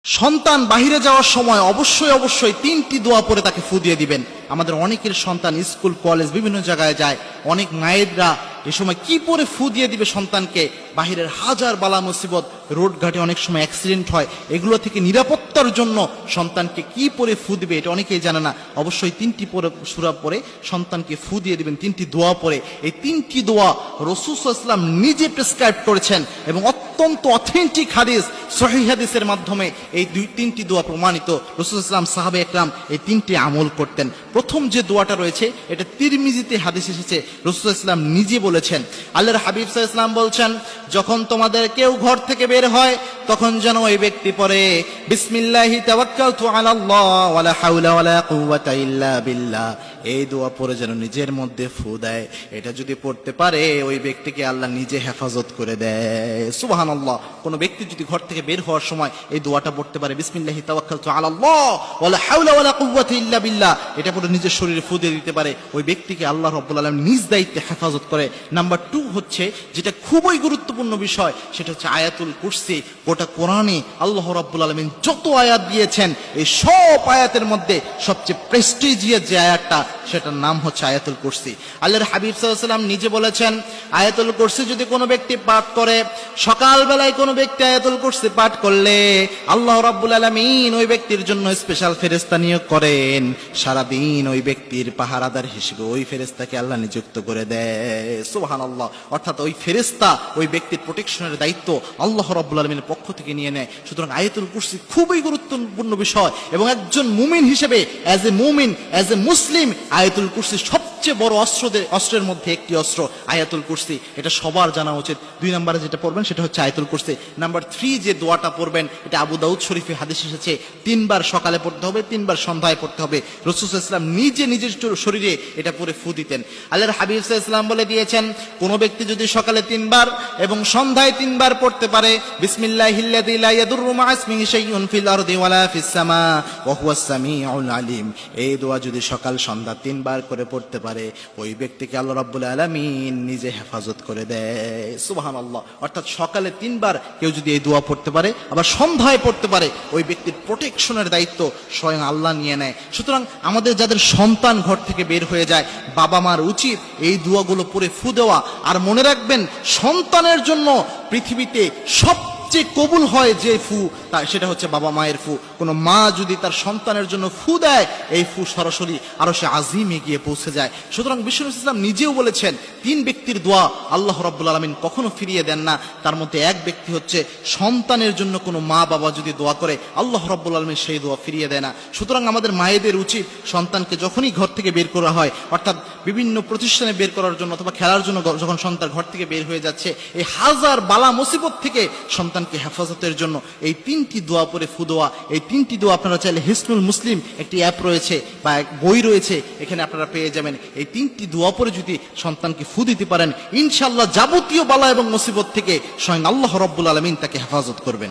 সন্তান বাহিরে যাওয়ার সময় অবশ্যই তিনটি দোয়া পরে তাকে ফু দিয়ে দিবেন। আমাদের অনেকের সন্তান স্কুল কলেজ বিভিন্ন জায়গায় যায়, অনেক মায়েরা এ সময় কি পরে ফু দিয়ে দিবে সন্তানকে? বাহিরের হাজার বালা মুসিবত, রোড ঘাটে অনেক সময় অ্যাক্সিডেন্ট হয়, এগুলো থেকে নিরাপত্তার জন্য সন্তানকে কি পরে ফু দিবে এটা অনেকেই জানে না। অবশ্যই তিনটি পরে সূরা পরে সন্তানকে ফু দিয়ে দিবেন, তিনটি দোয়া পরে। এই তিনটি দোয়া রাসূল সাল্লাল্লাহু আলাইহি ওয়াসাল্লাম নিজে প্রেসক্রাইব করেছেন এবং অত্যন্ত অথেন্টিক হাদিস, সহিহ হাদিসের মাধ্যমে এই তিনটি দোয়া প্রমাণিত। রাসূল সাল্লাল্লাহু আলাইহি ওয়াসাল্লাম, সাহাবা একরাম এই তিনটি আমল করতেন। প্রথম যে দোয়াটা রয়েছে এটা তিরমিজিতে হাদিস এসেছে, রাসূল সাল্লাল্লাহু আলাইহি ওয়াসাল্লাম নিজে বলেছেন। আল্লাহর হাবিব সাল্লাল্লাহু আলাইহি ওয়াসাল্লাম বলছেন, যখন তোমাদের কেউ ঘর থেকে বের হয় তখন যেন ওই ব্যক্তি পড়ে বিসমিল্লাহি তাওয়াক্কালতু আলাল্লাহ ওয়ালা হাওলা ওয়ালা কুওয়াতা ইল্লা বিল্লাহ। এই দোয়া পড়ে যেন নিজের মধ্যে ফু দেয়। এটা যদি পড়তে পারে ওই ব্যক্তিকে আল্লাহ নিজে হেফাজত করে দেয়। সুবহানাল্লাহ। কোনো ব্যক্তি যদি ঘর থেকে বের হওয়ার সময় এই দোয়াটা পড়তে পারে, বিসমিল্লাহি তাওয়াক্কালতু আলাল্লাহ ওয়ালা হাওলা ওয়ালা কুওয়াতা ইল্লা বিল্লাহ, এটা পড়ে নিজের শরীরে ফু দিয়ে দিতে পারে, ওই ব্যক্তিকে আল্লাহ রাব্বুল আলামিন নিজ দায়িত্বে হেফাজত করে। নাম্বার 2 হচ্ছে, যেটা খুবই গুরুত্বপূর্ণ বিষয়, সেটা হচ্ছে আয়াতুল কুরসি। গোটা কোরআনে আল্লাহ রাব্বুল আলামিন যত আয়াত দিয়েছেন, এই সব আয়াতের মধ্যে সবচেয়ে প্রেস্টিজিয়াস যে আয়াতটা, সেটার নাম হচ্ছে আয়াতুল কুরসি। আল্লাহর হাবিব সাল্লাল্লাহু আলাইহি ওয়াসাল্লাম নিজে বলেছেন, আয়াতুল কুরসি যদি কোনো ব্যক্তি পাঠ করে, সকালবেলায় কোনো ব্যক্তি আয়াতুল কুরসি পাঠ করলে আল্লাহ রাব্বুল আলামিন ওই ব্যক্তির জন্য স্পেশাল ফেরেশতা নিয়োগ করেন। সারাদিন ওই ব্যক্তির পাহারাদার হিসেবে ওই ফেরেশতাকে আল্লাহ নিযুক্ত করে দেয়। সুবহানাল্লাহ। অর্থাৎ ওই ফেরেশতা ওই ব্যক্তির প্রোটেকশনের দায়িত্ব আল্লাহ রাব্বুল আলামিনের পক্ষ থেকে নিয়ে নেয়। সুতরাং আয়াতুল কুরসি খুবই গুরুত্বপূর্ণ বিষয়, এবং একজন মুমিন হিসেবে, অ্যাজ এ মুমিন, অ্যাজ এ মুসলিম, আয়াতুল কুরসি সবচেয়ে বড় অস্ত্রের মধ্যে একটি অস্ত্র আয়াতুল কুরসি। এটা সবার জানা উচিত। 2 নম্বরে যেটা পড়বেন সেটা হচ্ছে আয়াতুল কুরসি। নাম্বার 3 যে দোয়াটা পড়বেন, এটা আবু দাউদ শরীফে হাদিস এসেছে, 3 বার সকালে পড়তে হবে, 3 বার সন্ধ্যায় পড়তে হবে। রাসূল সাল্লাল্লাহু আলাইহি ওয়াসাল্লাম নিজে নিজের শরীরে এটা পরে ফু দিতেন। আল্লাহর হাবিব সাল্লাল্লাহু আলাইহি ওয়াসাল্লাম বলে দিয়েছেন, কোন ব্যক্তি যদি সকালে 3 বার এবং সন্ধ্যায় 3 বার পড়তে পারে, বিসমিল্লাহিল্লাযী লা ইয়াদুররু মা ইসমিহি শাইউন ফিল আরদি ওয়ালা ফিস সামা ওয়া হুয়াস সামিউল আলিম, এই দোয়া যদি সকাল সন্ধ্যা 3 বার করে পড়তে পারে, ওই ব্যক্তিকে আল্লাহ রাব্বুল আলামিন নিজে হেফাজত করে দেয়। সুবহানাল্লাহ। অর্থাৎ সকালে 3 বার কেউ যদি এই দোয়া পড়তে পারে, আবার সন্ধ্যায় পড়তে পারে, ওই ব্যক্তির প্রোটেকশনের দায়িত্ব স্বয়ং আল্লাহ নিয়ে নেয়। সুতরাং আমাদের যাদের সন্তান ঘর থেকে বের হয়ে যায়, বাবা মার উচিত এই দোয়াগুলো পড়ে ফু দেওয়া। আর মনে রাখবেন, সন্তানের জন্য পৃথিবীতে সবচেয়ে কবুল হয় যে ফু, সেটা হচ্ছে বাবা মায়ের ফু। কোনো মা যদি তার সন্তানের জন্য ফু দেয়, এই ফু সরাসরি আরশে আজিমে গিয়ে পৌঁছে যায়। সুতরাং বিষ্ণু ইসলাম নিজেও বলেছেন, 3 ব্যক্তির দোয়া আল্লাহ রাব্বুল আলামিন কখনো ফিরিয়ে দেন না। তার মধ্যে এক ব্যক্তি হচ্ছে সন্তানের জন্য কোনো মা বাবা যদি দোয়া করে, আল্লাহ রাব্বুল আলামিন সেই দোয়া ফিরিয়ে দেয় না। সুতরাং আমাদের মায়েদের উচিত, সন্তানকে যখনই ঘর থেকে বের করা হয়, অর্থাৎ বিভিন্ন প্রতিষ্ঠানে বের করার জন্য অথবা খেলার জন্য যখন সন্তান ঘর থেকে বের হয়ে যাচ্ছে, এই হাজার বালা মুসিবত থেকে সন্তানকে হেফাজতের জন্য এই 3টি দোয়া পরে ফু দেওয়া। এই 3টি দোয়া আপনারা চাইলে হিসনুল মুসলিম একটি অ্যাপ রয়েছে বা এক বই রয়েছে, এখানে আপনারা পেয়ে যাবেন। এই 3টি দোয়া পরে যদি সন্তানকে ফু দিতে পারেন, ইনশাআল্লাহ যাবতীয় বালা এবং মুসিবত থেকে স্বয়ং আল্লাহ রাব্বুল আলামিন তাকে হেফাজত করবেন।